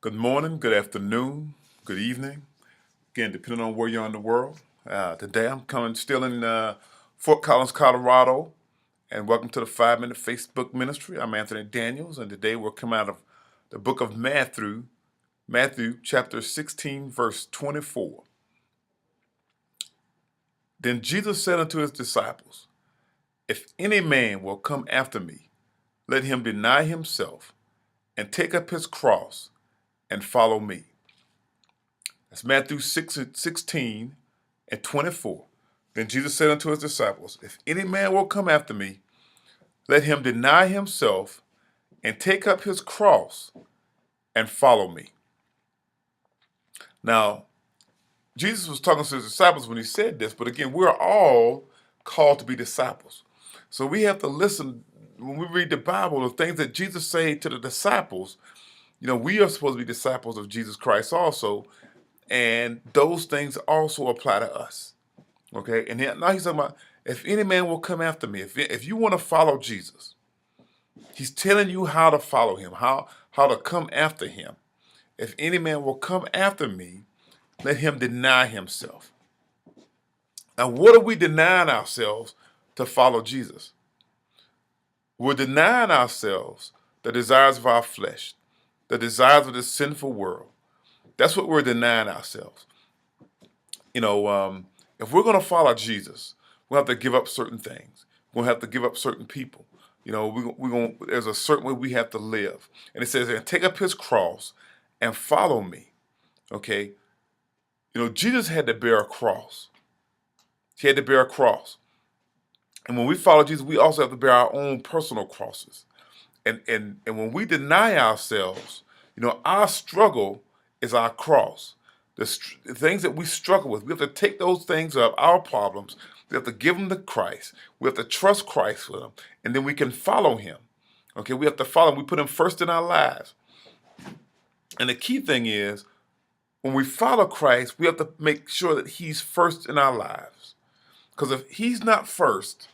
Good morning, good afternoon, good evening. Again, depending on where you're in the world. Today I'm coming still in Fort Collins, Colorado, and welcome to the 5 Minute Facebook Ministry. I'm Anthony Daniels, and today we're coming out of the book of Matthew chapter 16, verse 24. Then Jesus said unto his disciples, If any man will come after me, let him deny himself and take up his cross and follow me. That's Matthew 16 and 24. Then Jesus said unto his disciples, If any man will come after me, let him deny himself and take up his cross and follow me. Now, Jesus was talking to his disciples when he said this, but again, we're all called to be disciples. So we have to listen when we read the Bible, the things that Jesus said to the disciples. We are supposed to be disciples of Jesus Christ also, and those things also apply to us. Okay, and now he's talking about if any man will come after me, if you want to follow Jesus, he's telling you how to follow him, how to come after him. If any man will come after me, let him deny himself. Now, what are we denying ourselves to follow Jesus? We're denying ourselves the desires of our flesh, the desires of this sinful world. That's what we're denying ourselves. If we're going to follow Jesus, we'll have to give up certain things. We'll have to give up certain people. There's a certain way we have to live. And it says, and take up his cross and follow me. Okay. Jesus had to bear a cross. He had to bear a cross. And when we follow Jesus, we also have to bear our own personal crosses. And when we deny ourselves, our struggle is our cross. The things that we struggle with, we have to take those things up, our problems. We have to give them to Christ. We have to trust Christ with them, and then we can follow him. Okay, we have to follow him. We put him first in our lives. And the key thing is, when we follow Christ, we have to make sure that he's first in our lives. Because if he's not first,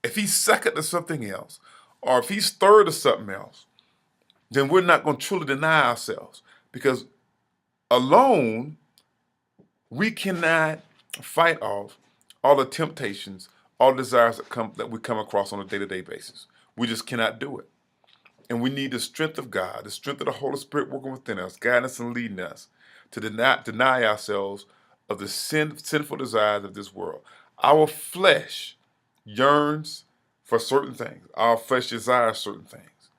if he's second to something else, or if he's third to something else, then we're not going to truly deny ourselves. Because alone, we cannot fight off all the temptations, all the desires that we come across on a day-to-day basis. We just cannot do it. And we need the strength of God, the strength of the Holy Spirit working within us, guiding us and leading us to deny ourselves of the sinful desires of this world. Our flesh yearns for certain things. Our flesh desires certain things.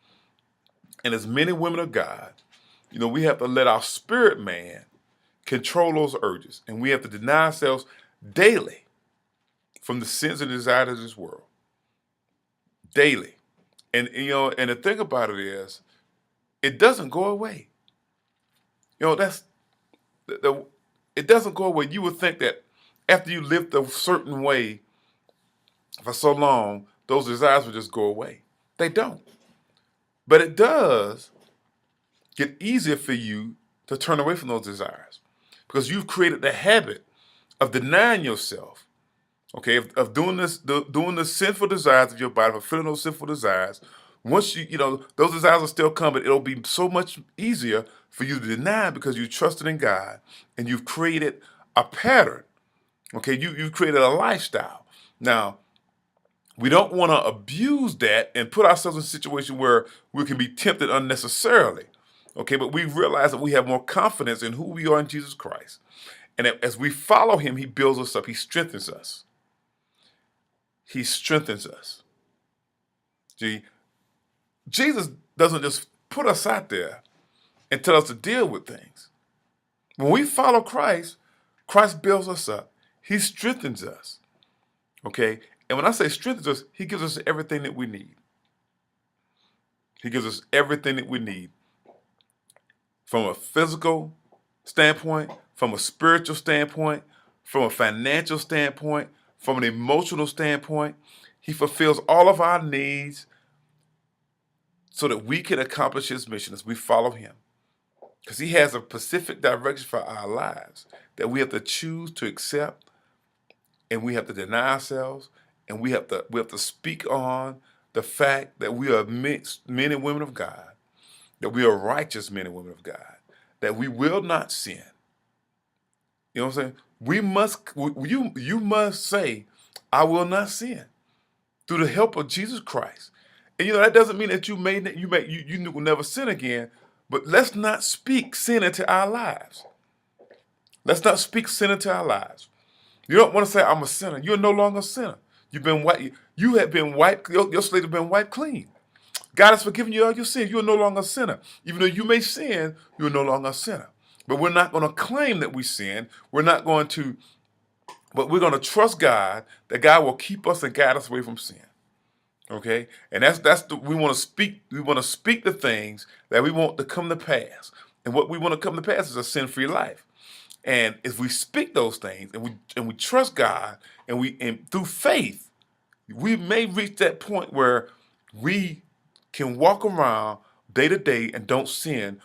And as men and women of God, we have to let our spirit man control those urges. And we have to deny ourselves daily from the sins and desires of this world. Daily. And the thing about it is, it doesn't go away. It doesn't go away. You would think that after you lived a certain way for so long, those desires would just go away. They don't. But it does get easier for you to turn away from those desires because you've created the habit of denying yourself, okay, of doing doing the sinful desires of your body, fulfilling those sinful desires. Once those desires will still come, but it'll be so much easier for you to deny because you trusted in God and you've created a pattern. Okay, you've created a lifestyle. Now, we don't want to abuse that and put ourselves in a situation where we can be tempted unnecessarily. Okay, but we realize that we have more confidence in who we are in Jesus Christ. And as we follow him, he builds us up. He strengthens us. He strengthens us. See, Jesus doesn't just put us out there and tell us to deal with things. When we follow Christ, Christ builds us up. He strengthens us. Okay? And when I say strengthens us, he gives us everything that we need. He gives us everything that we need. From a physical standpoint, from a spiritual standpoint, from a financial standpoint, from an emotional standpoint. He fulfills all of our needs so that we can accomplish his mission as we follow him. Because he has a specific direction for our lives that we have to choose to accept, and we have to deny ourselves, and we have to speak on the fact that we are men and women of God, that we are righteous men and women of God, that we will not sin. You know what I'm saying? You must say, I will not sin through the help of Jesus Christ. And that doesn't mean that you will never sin again, but let's not speak sin into our lives. Let's not speak sin into our lives. You don't want to say, I'm a sinner. You're no longer a sinner. You've been wiped. You have been wiped. Your slate has been wiped clean. God has forgiven you all your sins. You're no longer a sinner. Even though you may sin, you're no longer a sinner. But we're not going to claim that we sin. But we're going to trust God that God will keep us and guide us away from sin. Okay? And we want to speak the things that we want to come to pass. And what we want to come to pass is a sin-free life. And if we speak those things and we trust God and through faith, we may reach that point where we can walk around day to day and don't sin,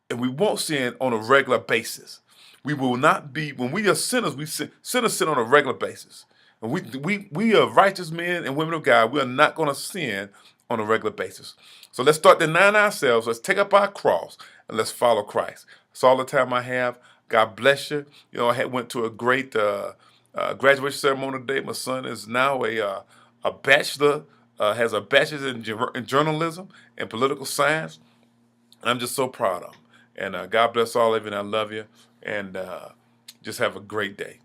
and we won't sin on a regular basis. We will not be, when we are sinners, sinners sin on a regular basis. And we are righteous men and women of God. We are not going to sin on a regular basis. So let's start denying ourselves. Let's take up our cross and let's follow Christ. That's all the time I have. God bless you. I went to a great graduation ceremony today. My son is now a bachelor, has a bachelor's in journalism and political science. And I'm just so proud of him. And God bless all of you, and I love you. And just have a great day.